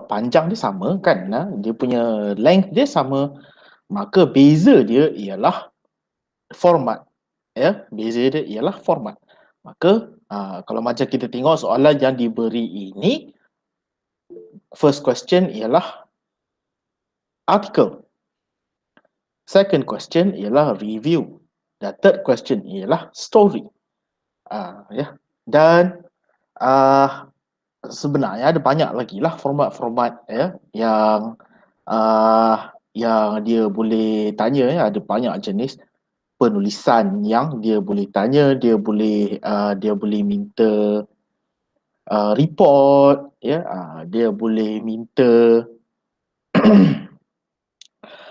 sebab panjang dia sama kan, dia punya length dia sama, maka beza dia ialah format. Ya, beza dia ialah format. Maka kalau macam kita tengok soalan yang diberi ini, first question ialah article. Second question ialah review. Dan third question ialah story. Ya. Dan sebenarnya ada banyak lagi lah format-format ya yang dia boleh tanya ya. Ada banyak jenis penulisan yang dia boleh tanya, dia boleh minta report ya, dia boleh minta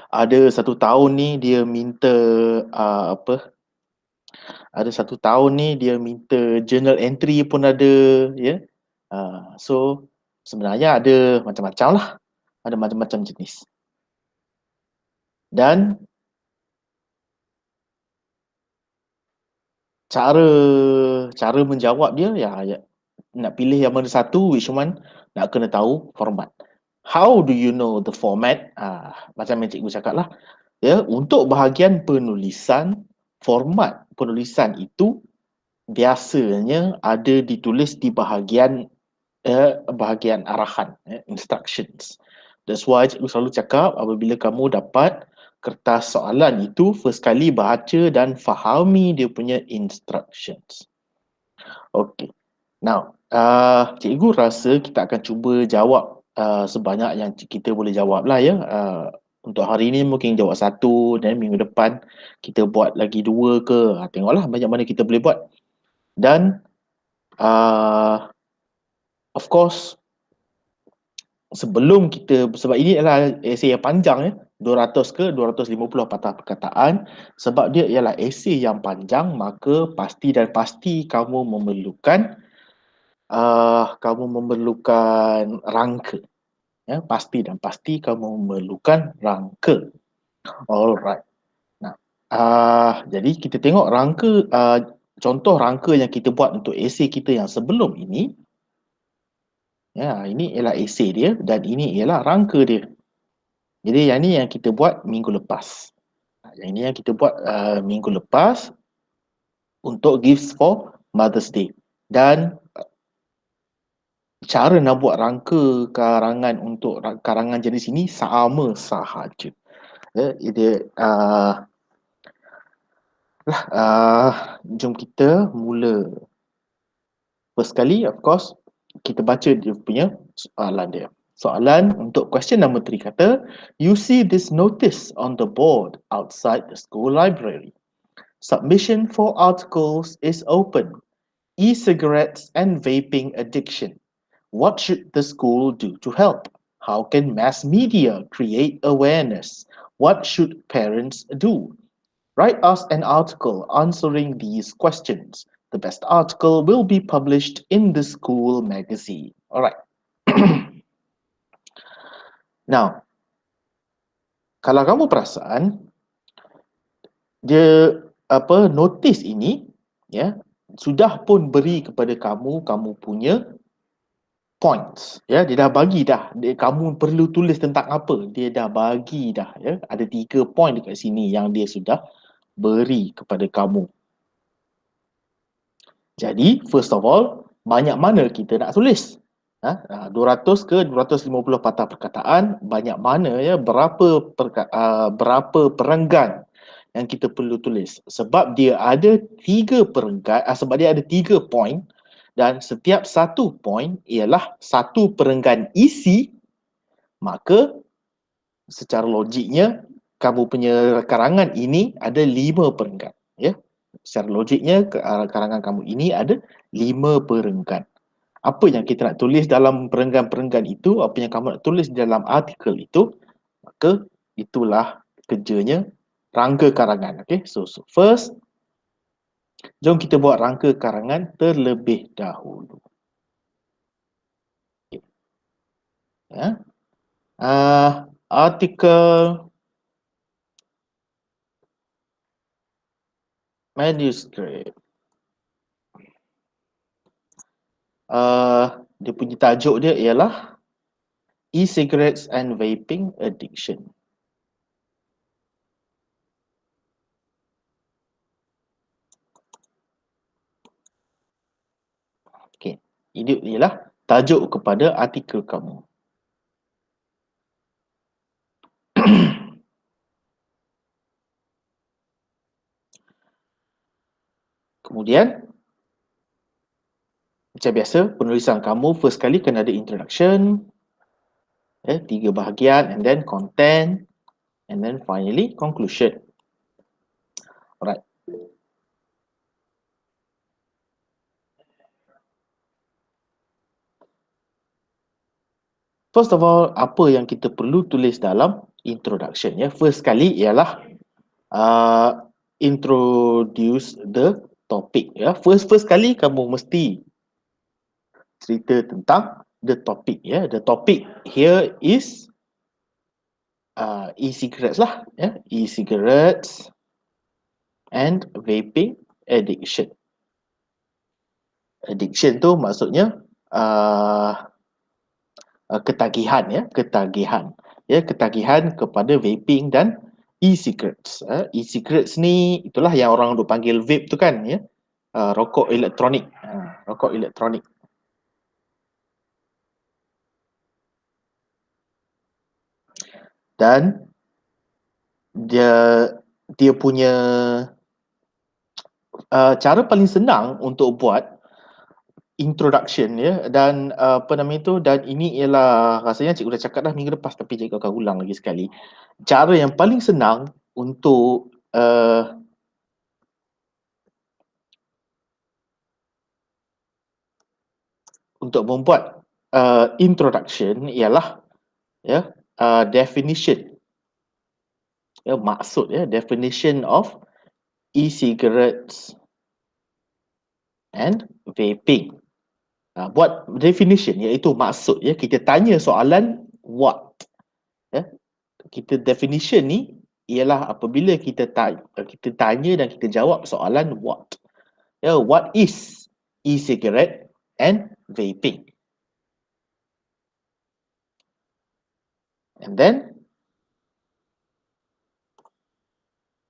ada satu tahun ni dia minta ada satu tahun ni dia minta journal entry pun ada ya. So sebenarnya ada macam-macam lah, ada macam-macam jenis. Dan cara menjawab dia ya nak pilih yang mana satu, which one, nak kena tahu format. How do you know the format? Macam yang cikgu cakap lah ya, untuk bahagian penulisan, format penulisan itu biasanya ada ditulis di bahagian arahan, instructions. That's why cikgu selalu cakap apabila kamu dapat kertas soalan itu, first kali baca dan fahami dia punya instructions. Okay. Now, cikgu rasa kita akan cuba jawab sebanyak yang kita boleh jawab lah ya. Untuk hari ini mungkin jawab satu, dan minggu depan kita buat lagi dua ke. Tengoklah banyak mana kita boleh buat. Dan of course, sebelum kita, sebab ini adalah esei yang panjang ya, 200 ke 250 patah perkataan. Sebab dia ialah esei yang panjang, maka pasti dan pasti kamu memerlukan rangka. Ya, pasti dan pasti kamu memerlukan rangka. Alright. Nah, jadi kita tengok rangka, contoh rangka yang kita buat untuk esei kita yang sebelum ini. Ya, ini ialah esei dia dan ini ialah rangka dia. Jadi yang ni yang kita buat minggu lepas. Yang ini yang kita buat minggu lepas untuk gifts for Mother's Day. Dan cara nak buat rangka karangan untuk karangan jenis ini sama sahaja. Jom kita mula. First kali, of course, kita baca dia punya soalan dia. Soalan untuk question number 3 kata, you see this notice on the board outside the school library. Submission for articles is open. E-cigarettes and vaping addiction. What should the school do to help? How can mass media create awareness? What should parents do? Write us an article answering these questions. The best article will be published in the school magazine. Alright. Now, kalau kamu perasan, dia notis ini ya sudah pun beri kepada kamu punya points ya, dia dah bagi dah, kamu perlu tulis tentang apa, dia dah bagi dah ya, ada 3 point dekat sini yang dia sudah beri kepada kamu. Jadi first of all, banyak mana kita nak tulis? 200 ke 250 patah perkataan, banyak mana ya, berapa perenggan yang kita perlu tulis? Sebab dia ada 3 perenggan, sebab dia ada 3 point, dan setiap satu point ialah satu perenggan isi, maka secara logiknya kamu punya karangan ini ada 5 perenggan ya. Secara logiknya karangan kamu ini ada 5 perenggan. Apa yang kita nak tulis dalam perenggan-perenggan itu, apa yang kamu nak tulis dalam artikel itu, maka itulah kerjanya rangka karangan. Okay, so first, jom kita buat rangka karangan terlebih dahulu. Okay. Ya. Artikel manuscript. Dia punya tajuk dia ialah e-cigarettes and vaping addiction. Okay. Ini ialah tajuk kepada artikel kamu. Kemudian, macam biasa, penulisan kamu first kali kena ada introduction, 3 bahagian, and then content, and then finally conclusion. Alright. First of all, apa yang kita perlu tulis dalam introduction ya? First kali ialah introduce the topic ya. First kali kamu mesti cerita tentang the topic ya. The topic here is e-cigarettes lah ya. E-cigarettes and vaping addiction. Addiction tu maksudnya ketagihan ya, ketagihan kepada vaping dan e-cigarettes. E-cigarettes ni itulah yang orang duk panggil vape tu kan ya. Rokok elektronik. Rokok elektronik. Dan dia punya cara paling senang untuk buat introduction ya, dan apa nama itu, dan ini ialah rasanya cikgu dah cakap dah minggu lepas tapi cikgu akan ulang lagi sekali. Cara yang paling senang untuk membuat introduction ialah ya, definition ya, maksud ya, definition of e-cigarettes and vaping. Buat definition iaitu maksud ya, kita tanya soalan what ya. Kita definition ni ialah apabila kita tanya dan kita jawab soalan what ya, what is e-cigarette and vaping. And then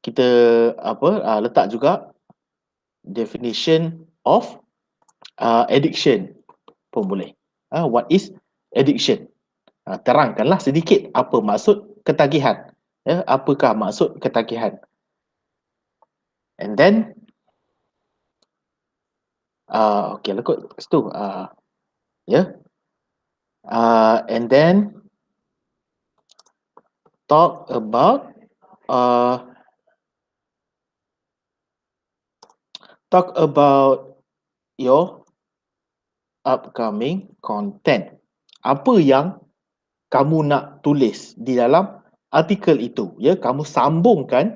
kita letak juga definition of addiction pun boleh. What is addiction? Terangkanlah sedikit apa maksud ketagihan. Ya, apakah maksud ketagihan? And then okay lah kot kat situ. And then talk about your upcoming content. Apa yang kamu nak tulis di dalam artikel itu ya, kamu sambungkan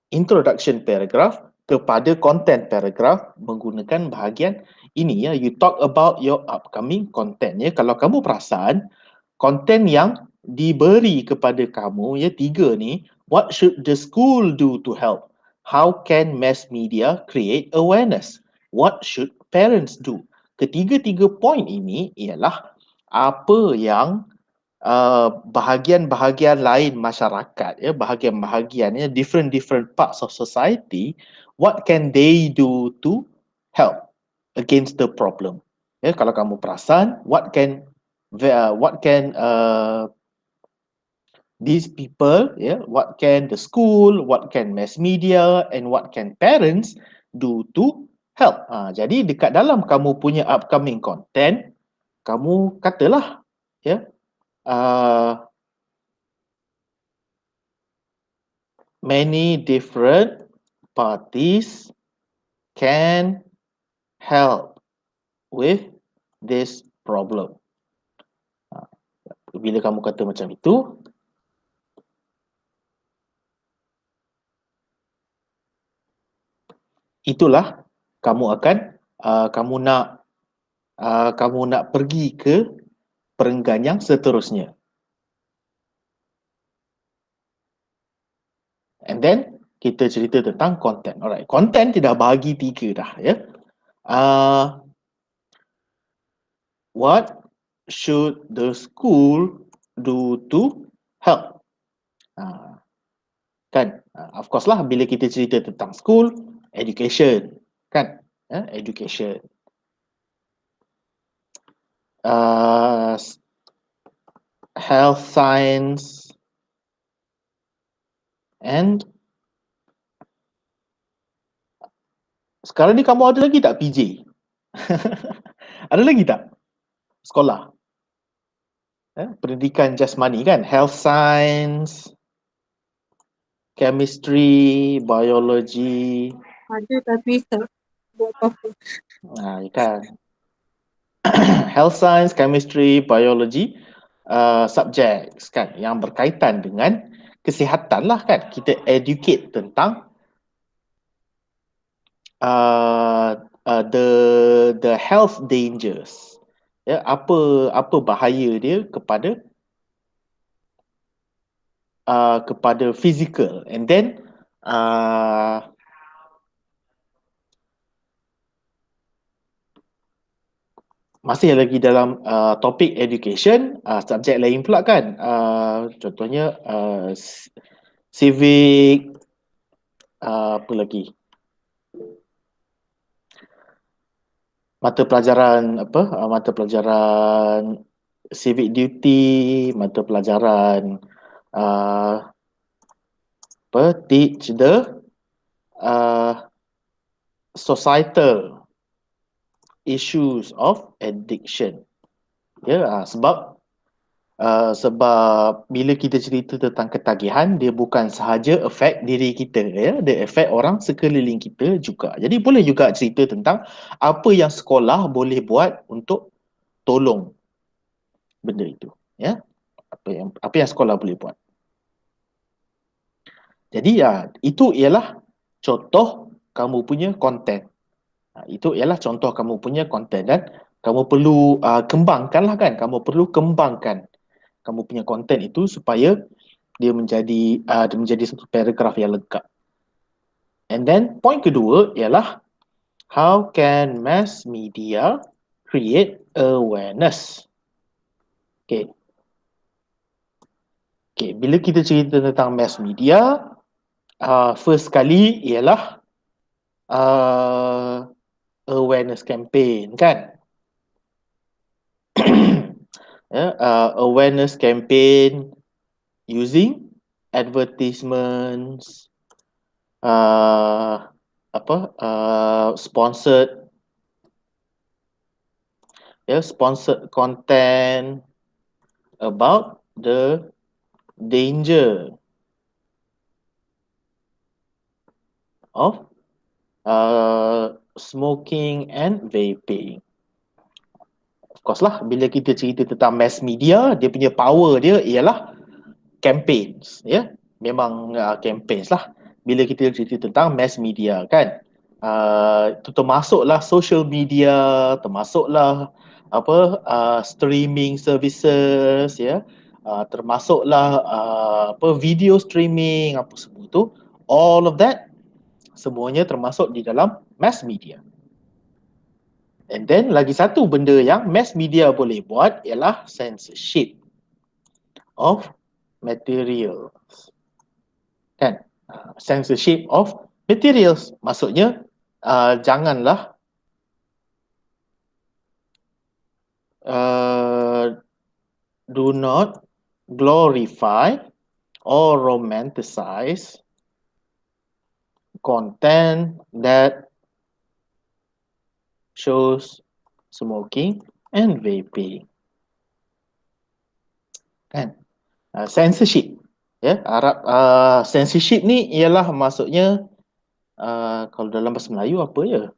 introduction paragraph kepada content paragraph menggunakan bahagian ini ya, you talk about your upcoming content ya. Kalau kamu perasan content yang diberi kepada kamu ya, 3 ni, what should the school do to help, how can mass media create awareness, what should parents do. Ketiga-tiga point ini ialah apa yang bahagian-bahagian lain masyarakat ya, bahagian-bahagian ya, different parts of society, what can they do to help against the problem ya. Kalau kamu perasan, what can these people ya, what can the school, what can mass media, and what can parents do to help. Jadi dekat dalam kamu punya upcoming content, kamu katalah ya, many different parties can help with this problem. Bila kamu kata macam itu, itulah kamu akan kamu nak pergi ke perenggan yang seterusnya. And then kita cerita tentang content. Alright, content tidak bahagi 3 dah ya. What should the school do to help? Kan? Of course lah, bila kita cerita tentang school, education. Kan? Education. Health science and sekarang ni kamu ada lagi tak PJ? Ada lagi tak sekolah? Pendidikan jasmani kan? Health science, chemistry, biology. Ada tapi tak buat apa-apa. Kan? Health science, chemistry, biology, subjects kan yang berkaitan dengan kesihatan lah kan. Kita educate tentang the health dangers. Ya, apa bahaya dia kepada physical, and then masih lagi dalam topik education, subjek lain pula kan, contohnya civic, apa lagi, mata pelajaran civic duty, mata pelajaran teach the societal issues of addiction. Sebab bila kita cerita tentang ketagihan, dia bukan sahaja efek diri kita, dia efek orang sekeliling kita juga. Jadi boleh juga cerita tentang apa yang sekolah boleh buat untuk tolong benda itu, apa yang sekolah boleh buat. Jadi itu ialah contoh kamu punya konten. Itu ialah contoh kamu punya konten, dan kamu perlu kembangkan lah kan. Kamu perlu kembangkan kamu punya konten itu supaya dia menjadi satu paragraf yang lengkap. And then point kedua ialah how can mass media create awareness? Okay, bila kita cerita tentang mass media, first kali ialah awareness campaign kan. Awareness campaign using advertisements, sponsored content about the danger of smoking and vaping. Of course lah, bila kita cerita tentang mass media, dia punya power dia ialah campaigns, memang campaigns lah. Bila kita cerita tentang mass media kan, itu termasuklah social media, termasuklah streaming services, termasuklah video streaming, apa semua tu, all of that semuanya termasuk di dalam mass media. And then lagi satu benda yang mass media boleh buat ialah censorship of materials. Kan? Censorship of materials. Maksudnya janganlah do not glorify or romanticize content that shows smoking and vaping. Kan? Censorship. Censorship ni ialah maksudnya kalau dalam bahasa Melayu apa ya?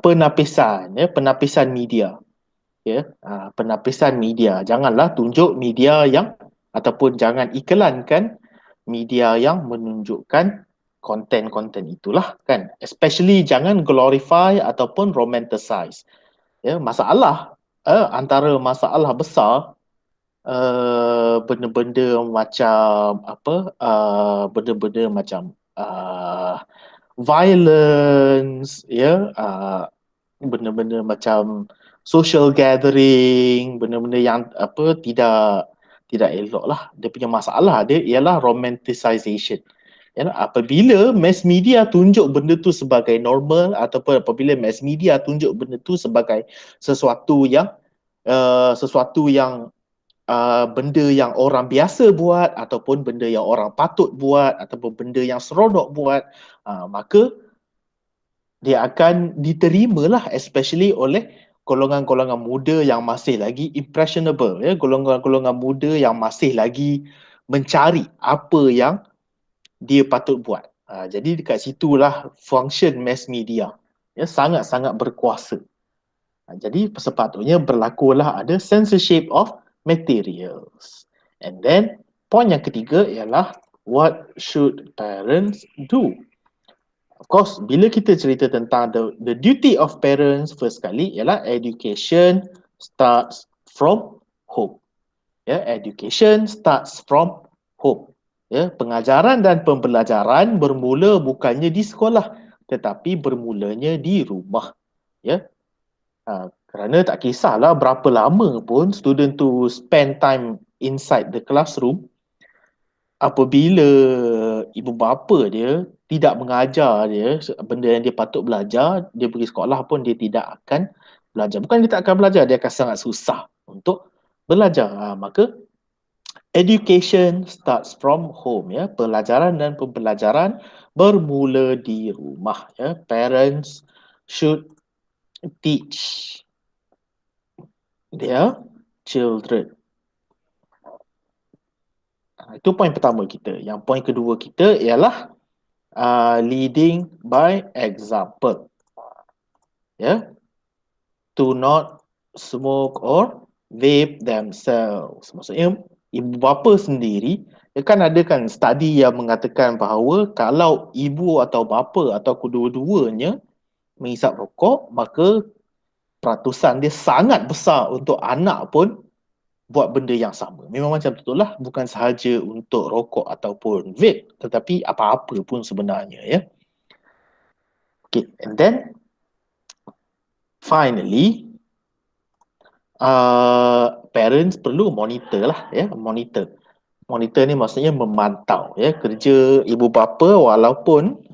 Penapisan media. Penapisan media. Janganlah tunjuk media yang, ataupun jangan iklankan media yang menunjukkan konten-konten itulah kan. Especially jangan glorify ataupun romanticize. Masalah, antara masalah besar benda-benda macam benda-benda macam violence, benda-benda macam social gathering, benda-benda yang apa tidak elok lah. Dia punya masalah dia ialah romanticization. Ya, apabila mass media tunjuk benda tu sebagai normal ataupun apabila mass media tunjuk benda tu sebagai sesuatu yang benda yang orang biasa buat ataupun benda yang orang patut buat ataupun benda yang seronok buat, maka dia akan diterimalah especially oleh golongan-golongan muda yang masih lagi impressionable, ya, golongan-golongan muda yang masih lagi mencari apa yang dia patut buat. Jadi dekat situlah function mass media, ya, sangat-sangat berkuasa. Jadi sepatutnya berlakulah ada censorship of materials. And then point yang ketiga ialah what should parents do? Of course, bila kita cerita tentang the duty of parents, first kali ialah education starts from home. Ya, education starts from home. Ya, pengajaran dan pembelajaran bermula bukannya di sekolah, tetapi bermulanya di rumah. Ya, kerana tak kisahlah berapa lama pun student tu spend time inside the classroom, apabila ibu bapa dia tidak mengajar dia benda yang dia patut belajar, dia pergi sekolah pun dia tidak akan belajar. Bukan dia tak akan belajar, dia akan sangat susah untuk belajar. Maka education starts from home, ya. Pelajaran dan pembelajaran bermula di rumah, ya. Parents should teach their children. Itu poin pertama kita. Yang poin kedua kita ialah leading by example. Ya. To not smoke or vape themselves. Maksudnya ibu bapa sendiri, kan ada kan study yang mengatakan bahawa kalau ibu atau bapa atau kedua-duanya menghisap rokok, maka peratusan dia sangat besar untuk anak pun buat benda yang sama. Memang macam betul lah, bukan sahaja untuk rokok ataupun vape, tetapi apa-apa pun sebenarnya, ya. Okay, and then finally, parents perlu monitor lah, ya, monitor. Monitor ni maksudnya memantau, ya, kerja ibu bapa. Walaupun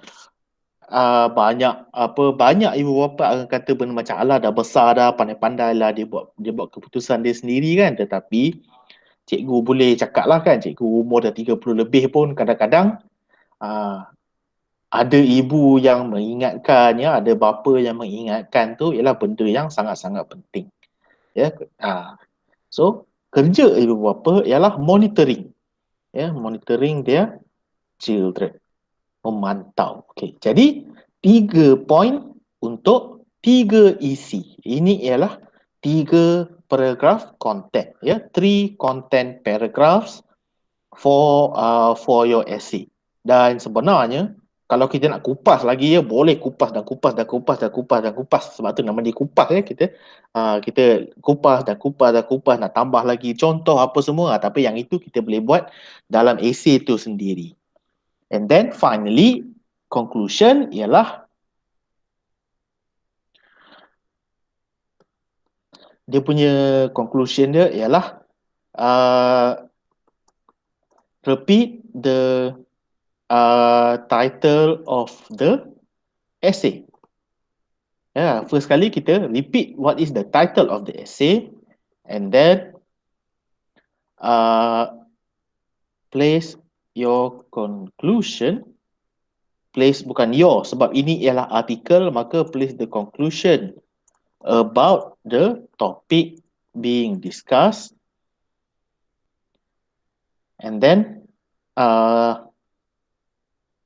banyak ibu bapa akan kata benda macam alah dah besar dah, pandai-pandai lah dia buat keputusan dia sendiri kan, tetapi cikgu boleh cakap lah kan, cikgu umur dah 30 lebih pun kadang-kadang ada ibu yang mengingatkan, ya, ada bapa yang mengingatkan tu ialah benda yang sangat-sangat penting, ya. So kerja ibu bapa ialah monitoring, ya, monitoring their children, memantau. Okay, jadi 3 poin untuk 3 isi. Ini ialah 3 paragraph content, ya, 3 content paragraphs for your essay. Dan sebenarnya kalau kita nak kupas lagi, ya, boleh kupas dan kupas dan kupas dan kupas dan kupas. Sebab tu nama dia kupas, ya. Kita kupas dan kupas dan kupas, nak tambah lagi contoh apa semua. Tapi yang itu kita boleh buat dalam essay tu sendiri. And then finally, conclusion ialah dia punya conclusion dia ialah repeat the title of the essay. Ya, first kali kita repeat what is the title of the essay, and then place your conclusion. Place bukan your, sebab ini ialah artikel, maka place the conclusion about the topic being discussed, and then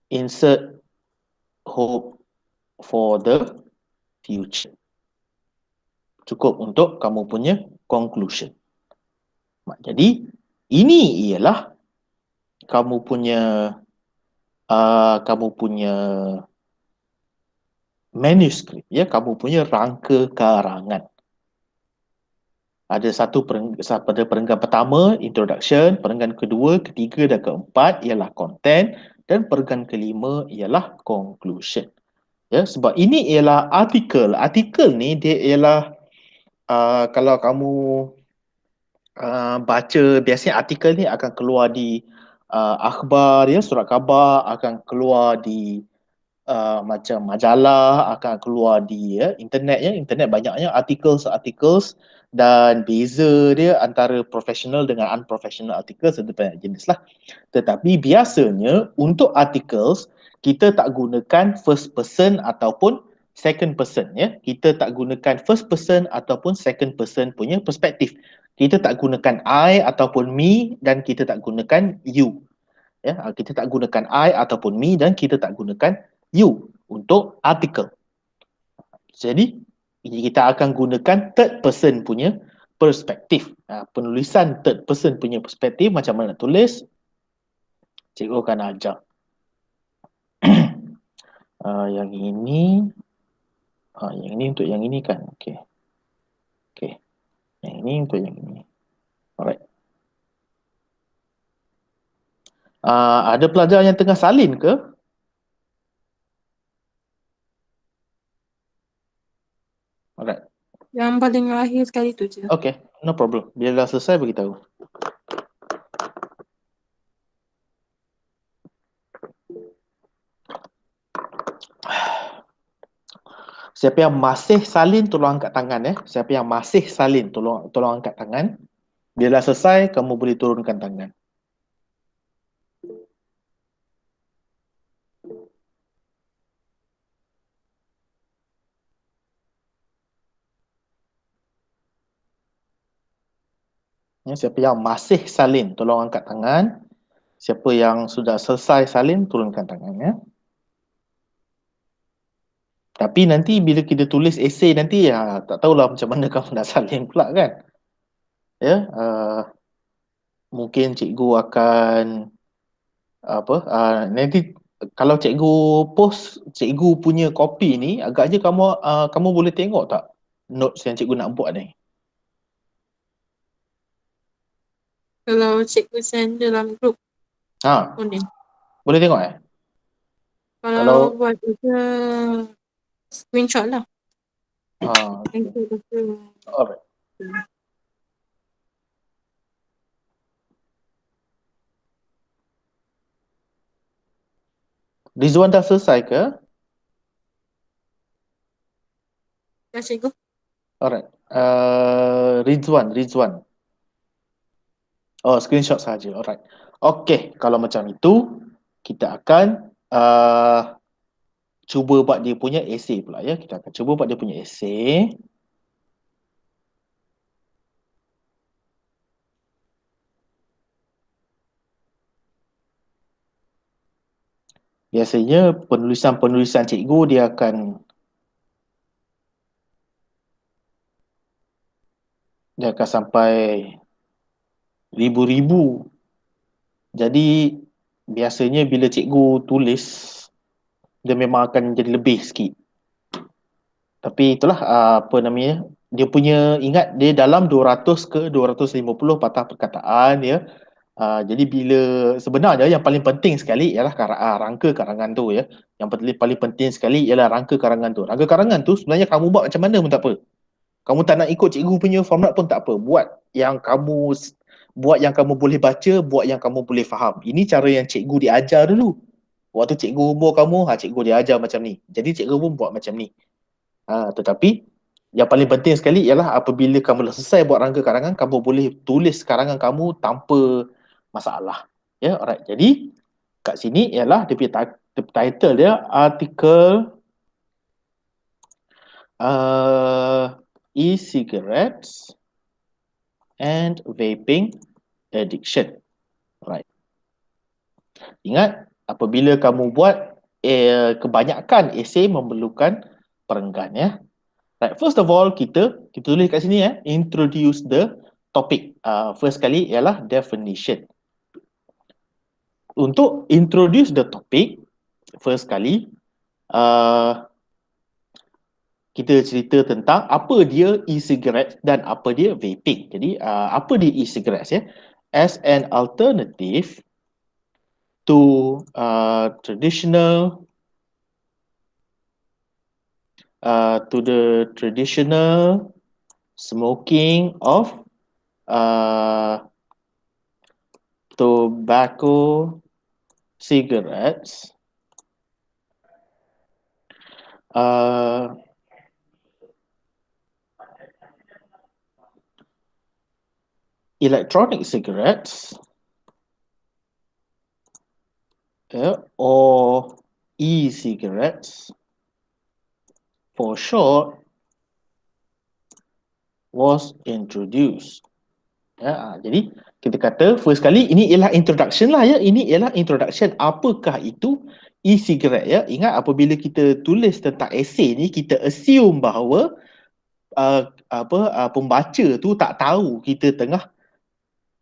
insert hope for the future. Cukup untuk kamu punya conclusion. Jadi ini ialah kamu punya manuskrip, ya, kamu punya rangka karangan. Ada pada perenggan pertama, introduction, perenggan kedua, ketiga dan keempat ialah content, dan perenggan kelima ialah conclusion. Ya, sebab ini ialah artikel. Artikel ni dia ialah kalau kamu baca, biasanya artikel ni akan keluar di akhbar ya, surat khabar, akan keluar di macam majalah, akan keluar di internet ya, internet banyaknya articles dan beza dia antara professional dengan unprofessional articles ada banyak jenis lah. Tetapi biasanya untuk articles kita tak gunakan first person ataupun second person ya. Kita tak gunakan first person ataupun second person punya perspektif. Kita tak gunakan I ataupun me dan kita tak gunakan you. Ya, kita tak gunakan I ataupun me dan kita tak gunakan you untuk artikel. Jadi kita akan gunakan third person punya perspektif. Penulisan third person punya perspektif macam mana nak tulis, cikgu akan ajar. Yang ini untuk yang ini kan. Okey. Yang ini untuk yang ini. Alright. Ada pelajar yang tengah salin ke? Alright. Yang paling akhir sekali tu je. Okay, no problem. Bila dah selesai beritahu. Siapa yang masih salin tolong angkat tangan ya. Siapa yang masih salin tolong angkat tangan. Bila dah selesai kamu boleh turunkan tangan. Ya, siapa yang masih salin tolong angkat tangan. Siapa yang sudah selesai salin turunkan tangan ya. Tapi nanti bila kita tulis esei nanti tak tahulah macam mana kamu nak salin pula kan. Ya, mungkin cikgu akan nanti kalau cikgu post cikgu punya kopi ni agaknya kamu boleh tengok tak notes yang cikgu nak buat ni. Kalau cikgu send dalam group boleh. Boleh tengok Kalau buat itu screenshot lah. Okay. Alright. Rizwan dah selesai ke? Ya cikgu. Alright. Rizwan. Oh, screenshot saja. Alright. Okay, kalau macam itu kita akan cuba buat dia punya essay pula ya. Kita akan cuba buat dia punya essay. Biasanya penulisan cikgu dia akan sampai ribu-ribu. Jadi biasanya bila cikgu tulis dia memang akan jadi lebih sikit. Tapi itulah apa namanya, dia punya, ingat dia dalam 200 ke 250 patah perkataan ya. Jadi bila sebenarnya yang paling penting sekali ialah rangka karangan tu ya. Yang paling penting sekali ialah rangka karangan tu. Rangka karangan tu sebenarnya kamu buat macam mana pun tak apa. Kamu tak nak ikut cikgu punya format pun tak apa. Buat yang kamu boleh baca, buat yang kamu boleh faham. Ini cara yang cikgu diajar dulu. Waktu cikgu umur kamu, cikgu diajar macam ni. Jadi cikgu pun buat macam ni. Tetapi yang paling penting sekali ialah apabila kamu dah selesai buat rangka karangan, kamu boleh tulis karangan kamu tanpa masalah. Ya, alright. Jadi kat sini ialah dia punya title dia artikel e-cigarettes and vaping addiction. Right. Ingat, apabila kamu buat kebanyakan esei memerlukan perenggan ya. Right. First of all, kita tulis kat sini introduce the topic. First kali ialah definition. Untuk introduce the topic, first kali kita cerita tentang apa dia e-cigarette dan apa dia vaping. Jadi apa dia e-cigarettes ya? As an alternative to the traditional smoking of tobacco cigarettes electronic cigarettes or e-cigarettes for short was introduced. Jadi kita kata first kali ini ialah introduction lah ya. Ini ialah introduction. Apakah itu e-cigarette ya? Ingat apabila kita tulis tentang essay ni kita assume bahawa pembaca tu tak tahu kita tengah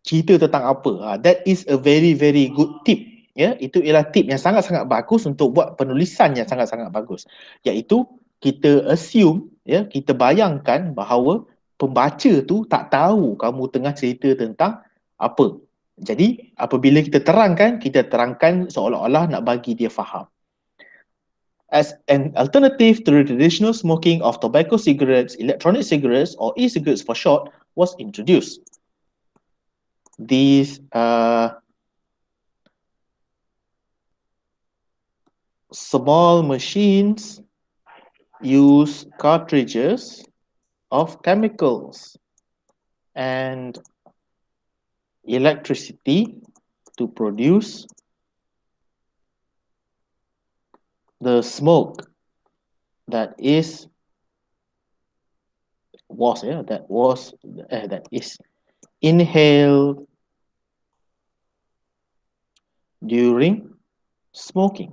cerita tentang apa. That is a very very good tip. Ya, itu ialah tip yang sangat-sangat bagus untuk buat penulisan yang sangat-sangat bagus. Iaitu kita assume ya, kita bayangkan bahawa pembaca tu tak tahu kamu tengah cerita tentang apa. Jadi apabila kita terangkan seolah-olah nak bagi dia faham. As an alternative to the traditional smoking of tobacco cigarettes, electronic cigarettes or e-cigarettes for short was introduced. These small machines use cartridges of chemicals and electricity to produce the smoke that is inhaled during smoking.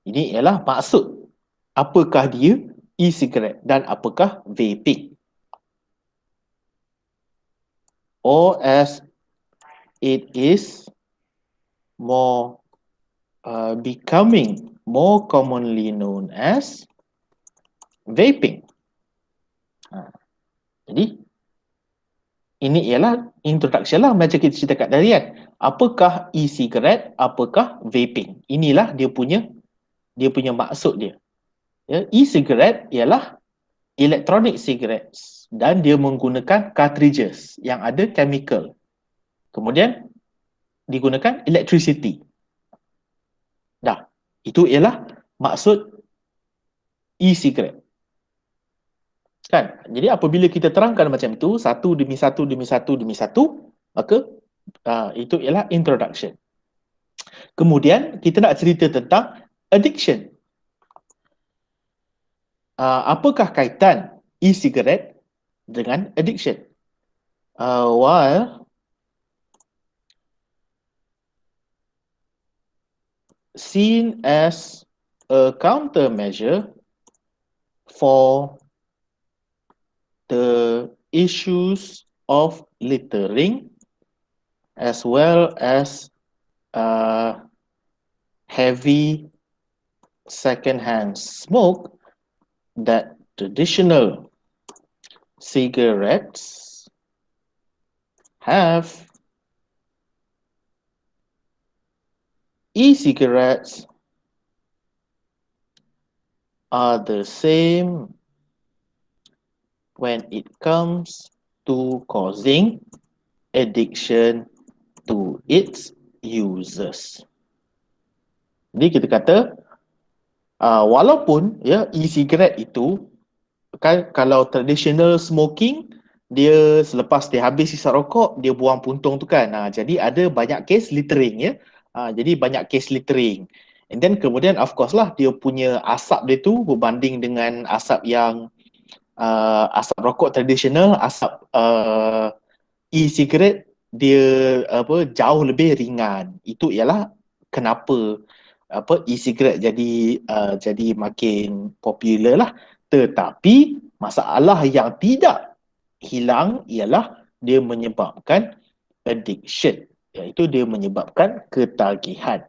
Ini ialah maksud apakah dia e-cigarette dan apakah vaping. Or as it is more becoming more commonly known as vaping. Jadi ini ialah introduction lah macam kita cerita kat tadi kan. Apakah e-cigarette, apakah vaping? Inilah dia punya maksud dia. Ya, e-cigarette ialah electronic cigarettes dan dia menggunakan cartridges yang ada chemical. Kemudian digunakan electricity. Dah, itu ialah maksud e-cigarette. Kan? Jadi apabila kita terangkan macam itu, satu demi satu, maka itu ialah introduction. Kemudian kita nak cerita tentang addiction. Apakah kaitan e-cigarette dengan addiction? While seen as a countermeasure for the issues of littering as well as heavy second-hand smoke that traditional cigarettes have, e-cigarettes are the same when it comes to causing addiction to its users. Jadi kita kata walaupun ya e-cigarette itu kan kalau traditional smoking dia selepas dia habis hisap rokok dia buang puntung tu kan. Jadi ada banyak case littering ya. Jadi banyak case littering. And then kemudian of course lah dia punya asap dia tu berbanding dengan asap yang asap rokok tradisional, asap e-cigarette dia jauh lebih ringan. Itu ialah kenapa e-cigarette jadi makin popular lah. Tetapi masalah yang tidak hilang ialah dia menyebabkan addiction, iaitu dia menyebabkan ketagihan.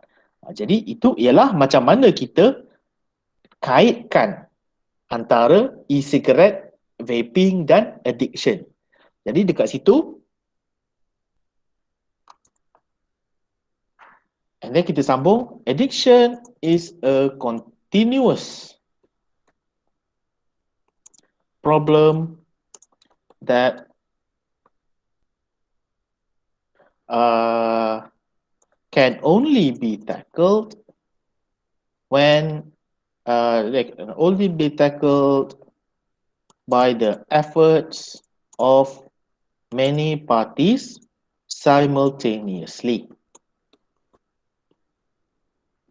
Jadi itu ialah macam mana kita kaitkan antara e-cigarette, vaping dan addiction. Jadi dekat situ and then kita sambung, addiction is a continuous problem that can only be tackled when like only be tackled by the efforts of many parties simultaneously.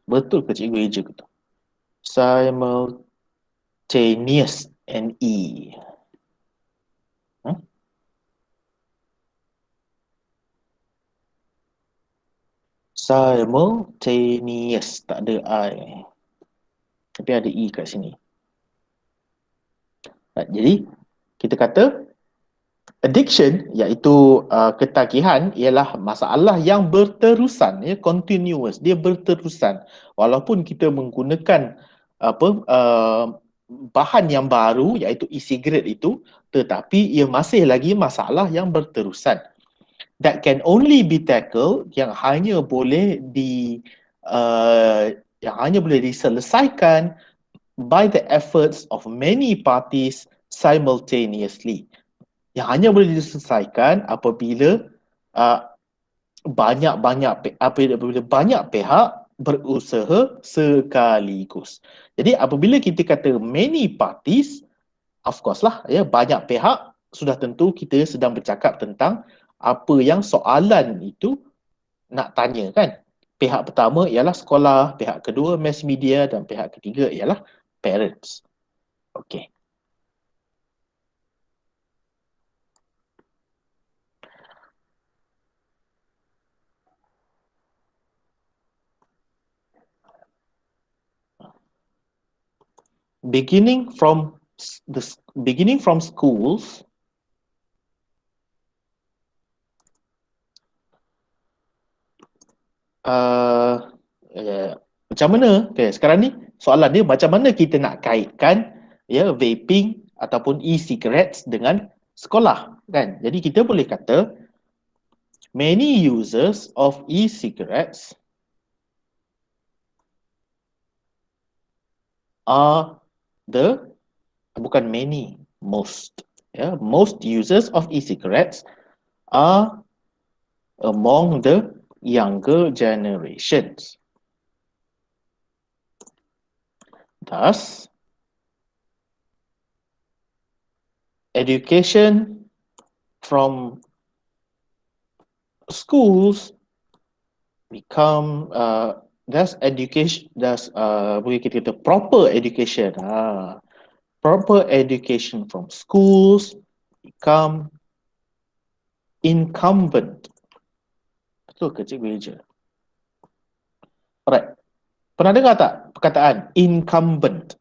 Betul ke cikgu eja kata? Simultaneous and E. Simultaneous, tak ada I. Tapi ada E kat sini. Jadi, kita kata addiction iaitu ketagihan ialah masalah yang berterusan, ya, continuous, dia berterusan walaupun kita menggunakan bahan yang baru iaitu e-cigarette itu, tetapi ia masih lagi masalah yang berterusan that can only be tackled, yang hanya boleh diselesaikan by the efforts of many parties simultaneously, yang hanya boleh diselesaikan apabila banyak pihak berusaha sekaligus. Jadi apabila kita kata many parties, of course lah, ya, banyak pihak, sudah tentu kita sedang bercakap tentang apa yang soalan itu nak tanya, kan? Pihak pertama ialah sekolah, pihak kedua mass media dan pihak ketiga ialah parents. Okay. Beginning from schools, macam mana? Okay, sekarang ni soalan dia macam mana kita nak kaitkan, ya, vaping ataupun e-cigarettes dengan sekolah, kan? Jadi kita boleh kata many users of e-cigarettes are bukan many, most. Yeah, most users of e-cigarettes are among the younger generations. Thus, education from schools become boleh kita kata proper education. Proper education from schools become incumbent. Betul ke cikgu Eja? Alright. Pernah dengar tak perkataan incumbent?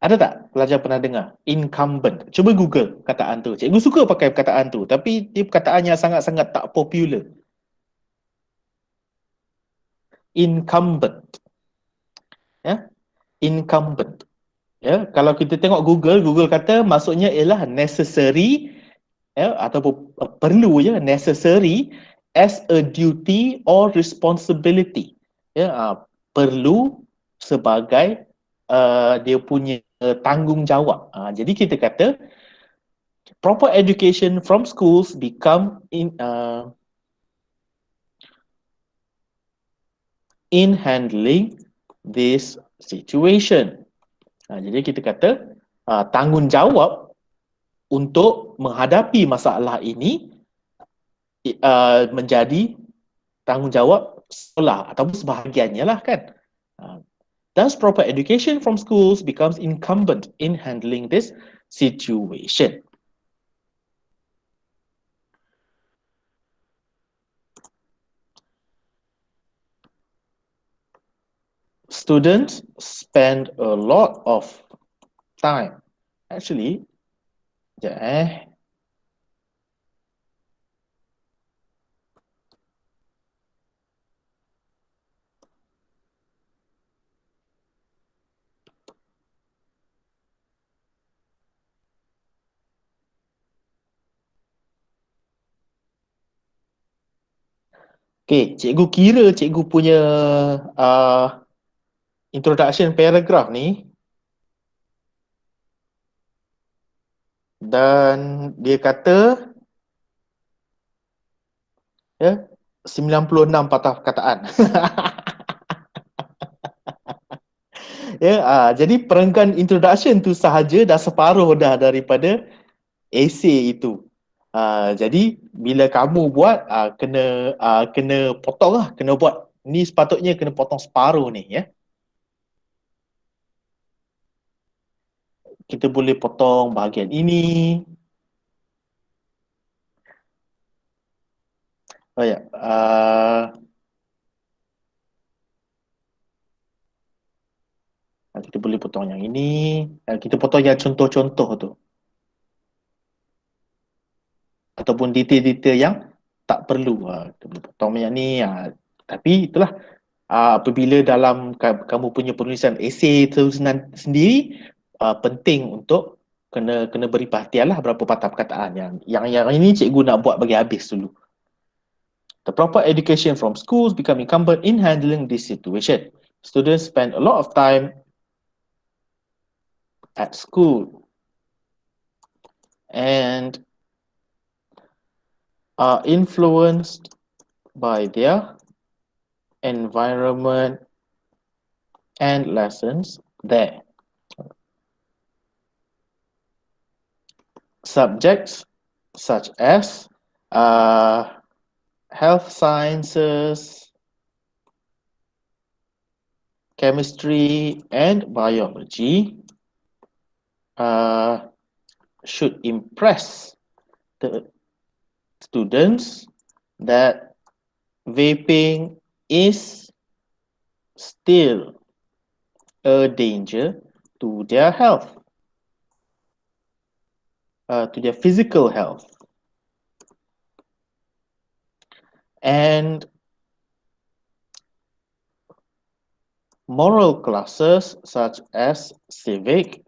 Ada tak pelajar pernah dengar incumbent? Cuba Google perkataan tu. Cikgu suka pakai perkataan tu, tapi dia perkataan yang sangat-sangat tak popular. Incumbent. Ya? Incumbent. Ya, kalau kita tengok Google kata maksudnya ialah necessary, ya, ataupun perlu, ya, necessary as a duty or responsibility. Ya, perlu sebagai dia punya tanggungjawab. Jadi kita kata proper education from schools become in handling this situation. Jadi kita kata tanggungjawab untuk menghadapi masalah ini menjadi tanggungjawab sekolah ataupun sebahagiannya lah, kan. Thus, proper education from schools becomes incumbent in handling this situation. Students spend a lot of time. Actually, okay, cikgu kira cikgu punya introduction paragraph ni Dan dia kata 96 patah perkataan. Jadi perenggan introduction tu sahaja dah separuh dah daripada esei itu. Jadi bila kamu buat kena potong lah, kena buat. Ni sepatutnya kena potong separuh ni ya. Kita boleh potong bahagian ini. Kita boleh potong yang ini. Kita potong yang contoh-contoh tu. Ataupun detail-detail yang tak perlu. Kita boleh potong yang ni. Tapi itulah, apabila dalam kamu punya penulisan esei tu sendiri, penting untuk kena beri perhatian lah berapa patah perkataan. Yang ini cikgu nak buat bagi habis dulu. The proper education from schools become incumbent in handling this situation. Students spend a lot of time at school and are influenced by their environment and lessons there. Subjects such as health sciences, chemistry, and biology should impress the students that vaping is still a danger to their health, to their physical health. And moral classes such as civic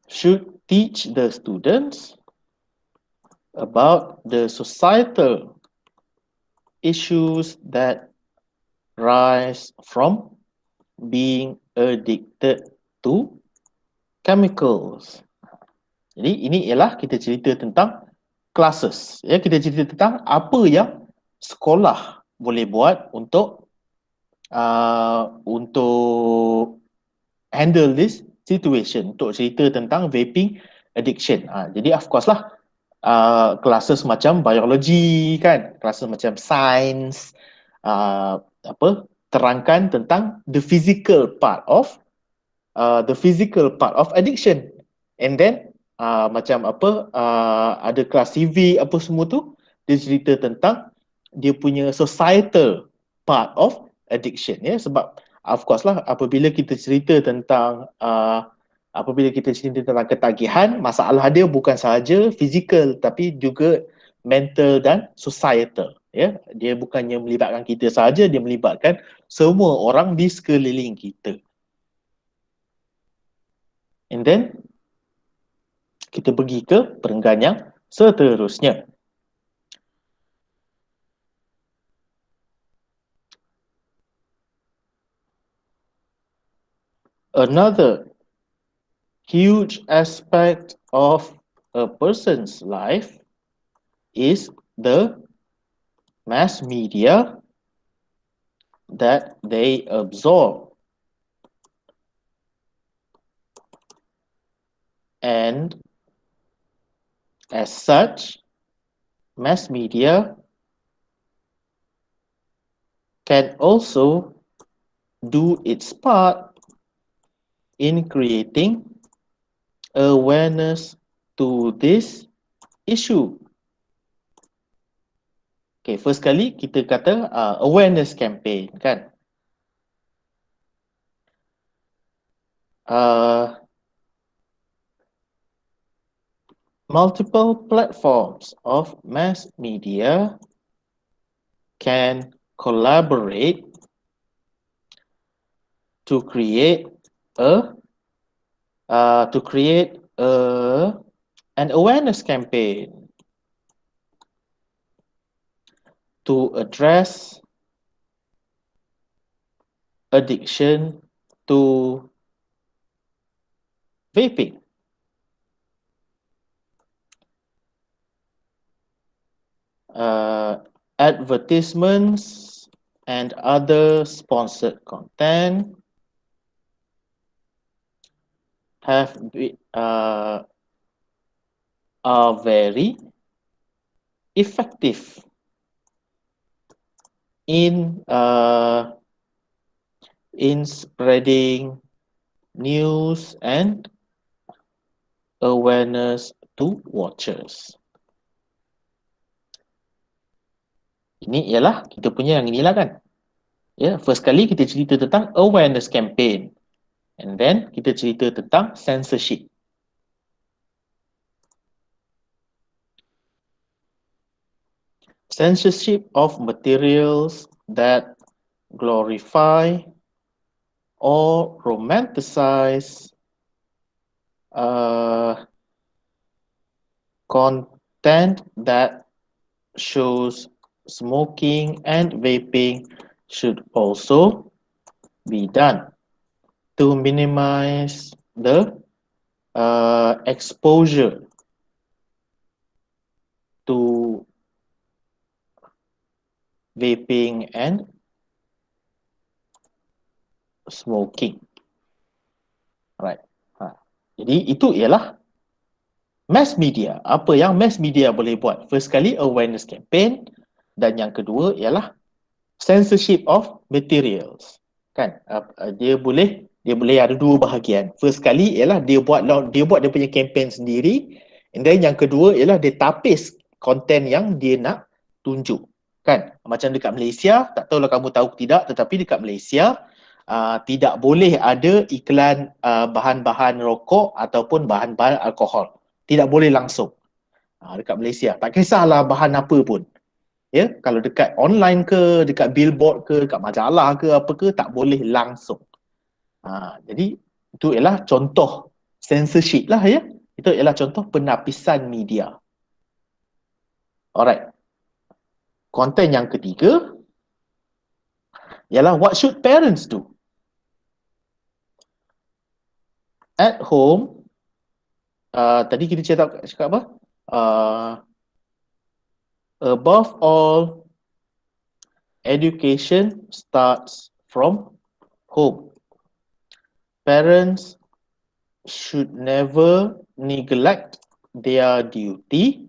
should teach the students about the societal issues that rise from being addicted to chemicals. Jadi ini ialah kita cerita tentang classes. Ya, kita cerita tentang apa yang sekolah boleh buat untuk handle this situation, untuk cerita tentang vaping addiction. Jadi of course lah, classes macam biologi kan, classes macam science, terangkan tentang the physical part of addiction. And then macam ada kelas CV apa semua tu, dia cerita tentang dia punya societal part of addiction ya. Sebab of course lah, apabila kita cerita tentang ketagihan, masalah dia bukan sahaja physical tapi juga mental dan societal ya. Dia bukannya melibatkan kita sahaja, dia melibatkan semua orang di sekeliling kita. And then kita pergi ke perenggan yang seterusnya. Another huge aspect of a person's life is the mass media that they absorb. And as such, mass media can also do its part in creating awareness to this issue. Okay, first kali kita kata awareness campaign kan. Multiple platforms of mass media can collaborate to create an awareness campaign to address addiction to vaping. Advertisements and other sponsored content are very effective in spreading news and awareness to watchers. Ini ialah kita punya yang inilah kan. Ya, first kali kita cerita tentang awareness campaign. And then kita cerita tentang censorship. Censorship of materials that glorify or romanticize content that shows smoking and vaping should also be done to minimize the exposure to vaping and smoking. Right. Jadi itu ialah mass media. Apa yang mass media boleh buat? First kali awareness campaign, dan yang kedua ialah censorship of materials. Kan? Dia boleh ada dua bahagian. First kali ialah dia buat dia punya campaign sendiri, and then yang kedua ialah dia tapis konten yang dia nak tunjuk. Kan? Macam dekat Malaysia, tak tahulah kamu tahu tidak, tetapi dekat Malaysia tidak boleh ada iklan bahan-bahan rokok ataupun bahan-bahan alkohol. Tidak boleh langsung. Dekat Malaysia, tak kisahlah bahan apa pun. Ya, kalau dekat online ke, dekat billboard ke, dekat majalah ke, apa ke, tak boleh langsung. Jadi itu ialah contoh censorship lah ya. Itu ialah contoh penapisan media. Alright. Konten yang ketiga ialah what should parents do? At home, tadi kita cakap apa? Above all, education starts from home. Parents should never neglect their duty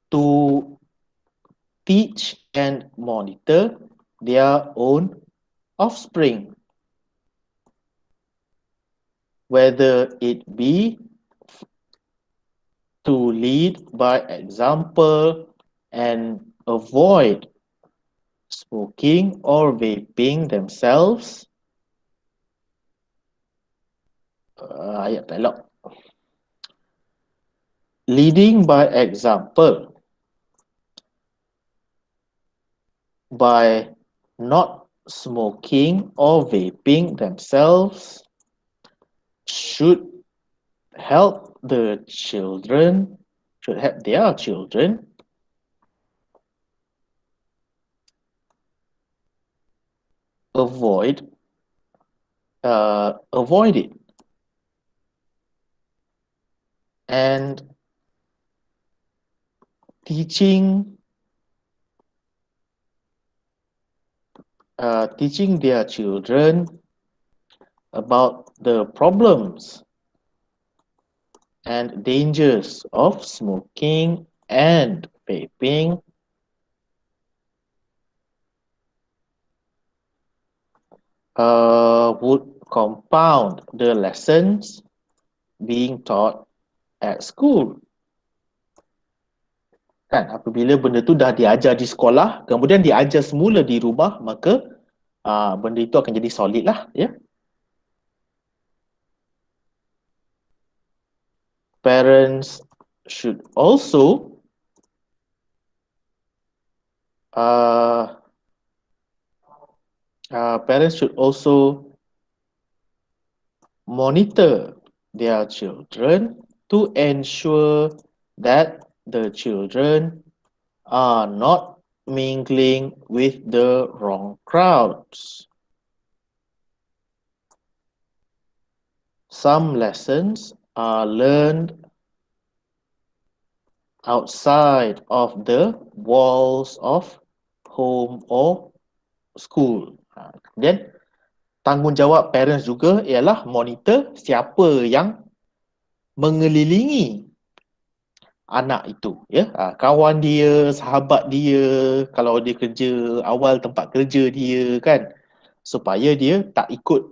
to teach and monitor their own offspring, whether it be to lead by example and avoid smoking or vaping themselves. Ayat dialog. Leading by example by not smoking or vaping themselves should help their children avoid it and teaching their children about the problems and dangers of smoking and vaping would compound the lessons being taught at school. Kan, apabila benda tu dah diajar di sekolah, kemudian diajar semula di rumah, maka benda itu akan jadi solid lah, ya. Parents should also monitor their children to ensure that the children are not mingling with the wrong crowds. some lessons are learned outside of the walls of home or school. Kemudian tanggungjawab parents juga ialah monitor siapa yang mengelilingi anak itu, ya. Kawan dia, sahabat dia, kalau dia kerja awal tempat kerja dia kan, supaya dia tak ikut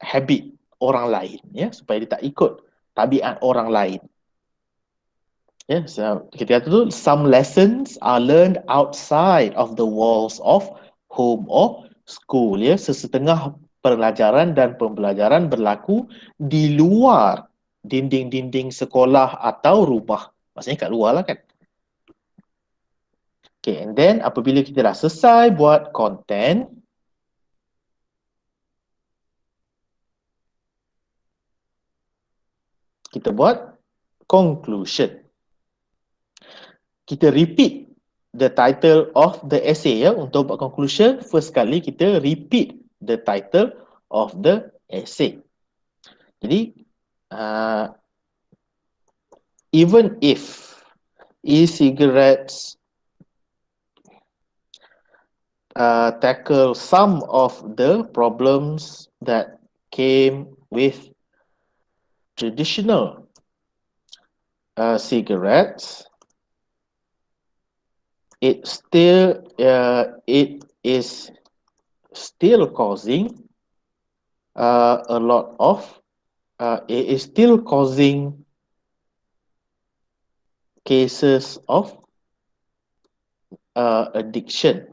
habit orang lain, ya, supaya dia tak ikut tabiat orang lain. Ya, so, kita kata tu some lessons are learned outside of the walls of home or school, ya. Sesetengah pelajaran dan pembelajaran berlaku di luar dinding-dinding sekolah atau rumah. Maksudnya kat luar lah kan. Okay, and then apabila kita dah selesai buat content, kita buat conclusion. Kita repeat the title of the essay, ya. Untuk buat conclusion, first kali kita repeat the title of the essay. Jadi, even if e-cigarettes tackle some of the problems that came with traditional cigarettes, it is still causing a lot of it is still causing cases of addiction.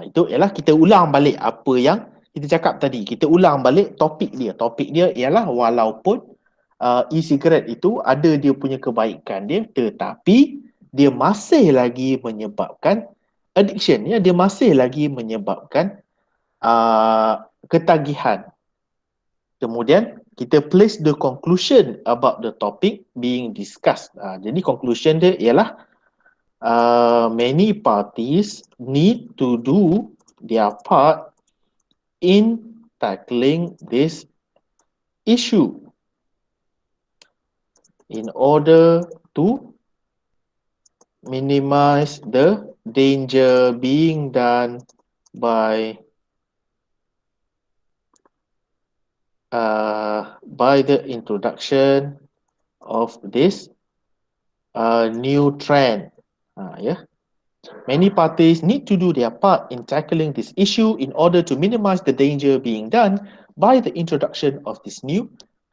Itu ialah kita ulang balik apa yang kita cakap tadi. Kita ulang balik topik dia. Topik dia ialah walaupun e-cigarette itu ada dia punya kebaikan dia, tetapi dia masih lagi menyebabkan addiction, ya. Dia masih lagi menyebabkan ketagihan. Kemudian kita place the conclusion about the topic being discussed. Jadi conclusion dia ialah many parties need to do their part in tackling this issue in order to minimize the danger being done by the introduction of this new trend. Yeah. Many parties need to do their part in tackling this issue in order to minimize the danger being done by the introduction of this new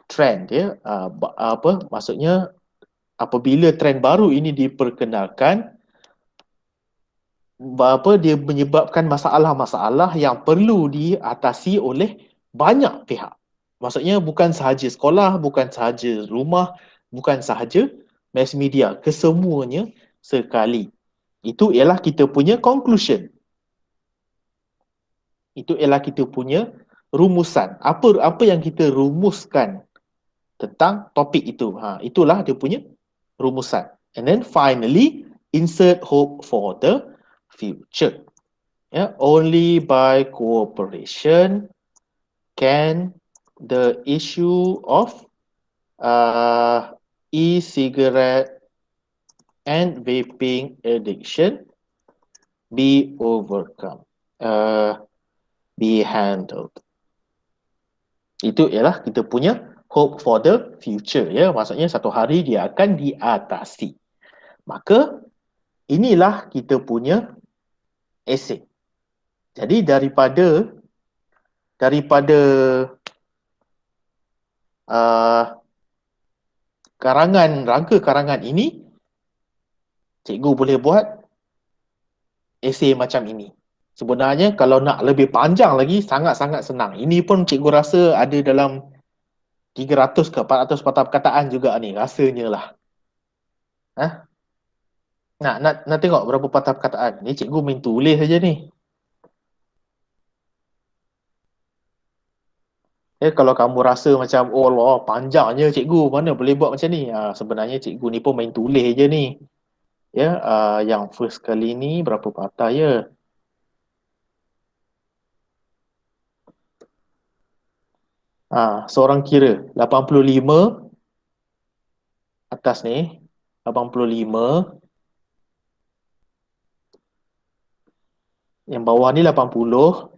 trend. Ya. Maksudnya apabila trend baru ini diperkenalkan, dia menyebabkan masalah-masalah yang perlu diatasi oleh banyak pihak. Maksudnya bukan sahaja sekolah, bukan sahaja rumah, bukan sahaja mass media, kesemuanya sekali. Itu ialah kita punya conclusion. Itu ialah kita punya rumusan. Apa yang kita rumuskan tentang topik itu. Itulah dia punya rumusan. And then finally, insert hope for the future. Only by cooperation can the issue of e-cigarette and vaping addiction be overcome, be handled. Itu ialah kita punya hope for the future, ya. Maksudnya satu hari dia akan diatasi. Maka inilah kita punya essay. Jadi daripada rangka karangan ini, cikgu boleh buat essay macam ini. Sebenarnya kalau nak lebih panjang lagi, sangat-sangat senang. Ini pun cikgu rasa ada dalam 300 ke 400 patah perkataan juga ni, rasanya lah. Nak tengok berapa patah perkataan? Ni cikgu main tulis saja ni. Kalau kamu rasa macam, oh Allah, panjangnya cikgu, mana boleh buat macam ni? Sebenarnya cikgu ni pun main tulis je ni. Yang first kali ni berapa patah ya? Seorang kira 85 atas ni, 85, yang bawah ni 80,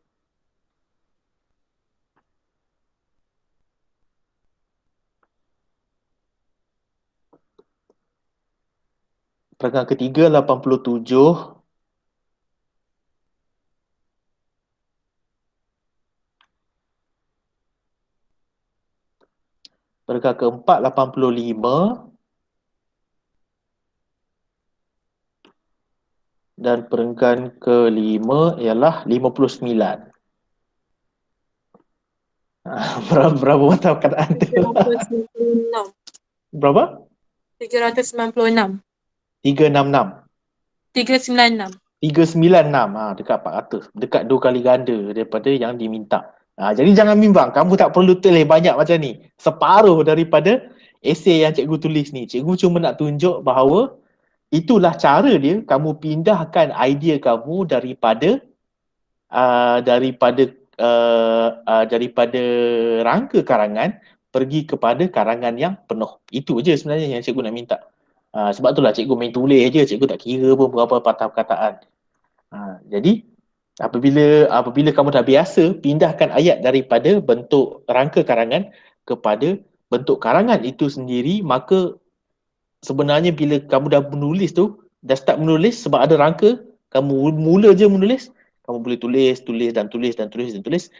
perenggan ketiga 87, perenggan keempat 85, dan perenggan kelima ialah 59. Berapa mata perkataan tu? 396. Berapa? 396. 366. 396. 396, dekat 400. Dekat 2 kali ganda daripada yang diminta. Jadi jangan bimbang, kamu tak perlu tulis banyak macam ni. Separuh daripada esei yang cikgu tulis ni. Cikgu cuma nak tunjuk bahawa itulah cara dia, kamu pindahkan idea kamu daripada daripada rangka karangan pergi kepada karangan yang penuh. Itu je sebenarnya yang cikgu nak minta. Sebab itulah cikgu main tulis je, cikgu tak kira pun berapa patah perkataan. Jadi apabila kamu dah biasa pindahkan ayat daripada bentuk rangka karangan kepada bentuk karangan itu sendiri, maka sebenarnya bila kamu dah menulis tu, dah start menulis sebab ada rangka, kamu mula je menulis, kamu boleh tulis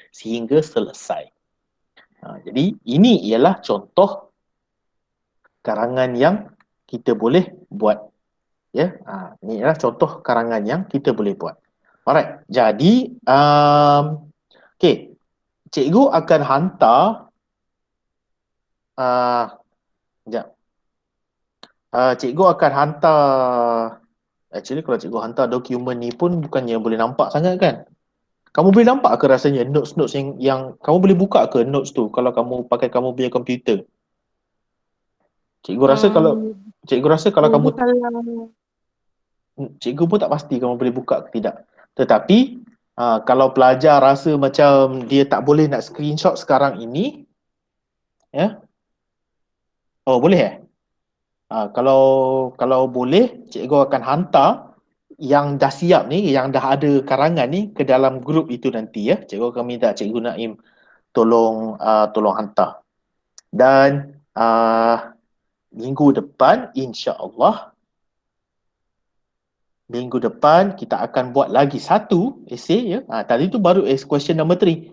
sehingga selesai. Jadi ini ialah contoh karangan yang kita boleh buat. Ya, ini adalah contoh karangan yang kita boleh buat. Alright, jadi okay, cikgu akan hantar sekejap. Cikgu akan hantar, actually kalau cikgu hantar dokumen ni pun bukannya boleh nampak sangat kan. Kamu boleh nampak ke rasanya notes-notes yang kamu boleh buka ke notes tu kalau kamu pakai kamu punya komputer? Cikgu rasa kalau kamu, cikgu pun tak pasti kamu boleh buka ke tidak. Tetapi kalau pelajar rasa macam dia tak boleh nak screenshot sekarang ini, ya, boleh kalau boleh, cikgu akan hantar yang dah siap ni, yang dah ada karangan ni ke dalam grup itu nanti ya. Cikgu akan minta Cikgu Naim tolong hantar. Dan minggu depan insya-Allah, minggu depan kita akan buat lagi satu esei ya. Tadi tu baru question number 3.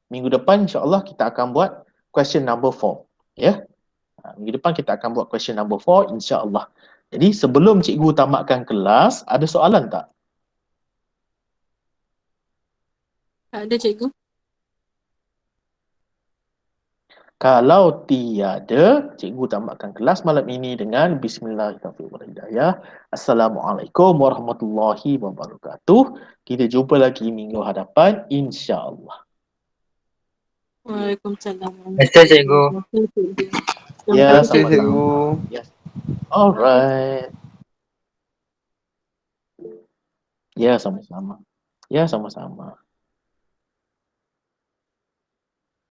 Minggu depan insya-Allah kita akan buat question number 4 ya. Minggu depan kita akan buat question number 4 insya-Allah. Jadi sebelum cikgu tamatkan kelas, ada soalan tak? Tak ada cikgu. Kalau tiada, cikgu tamatkan kelas malam ini dengan bismillahirrahmanirrahim. Assalamualaikum warahmatullahi wabarakatuh. Kita jumpa lagi minggu hadapan insya-Allah. Waalaikumsalam. Terima cikgu. Ya, sama-sama. Cikgu. Yes. Alright. Ya, sama-sama. Ya, sama-sama.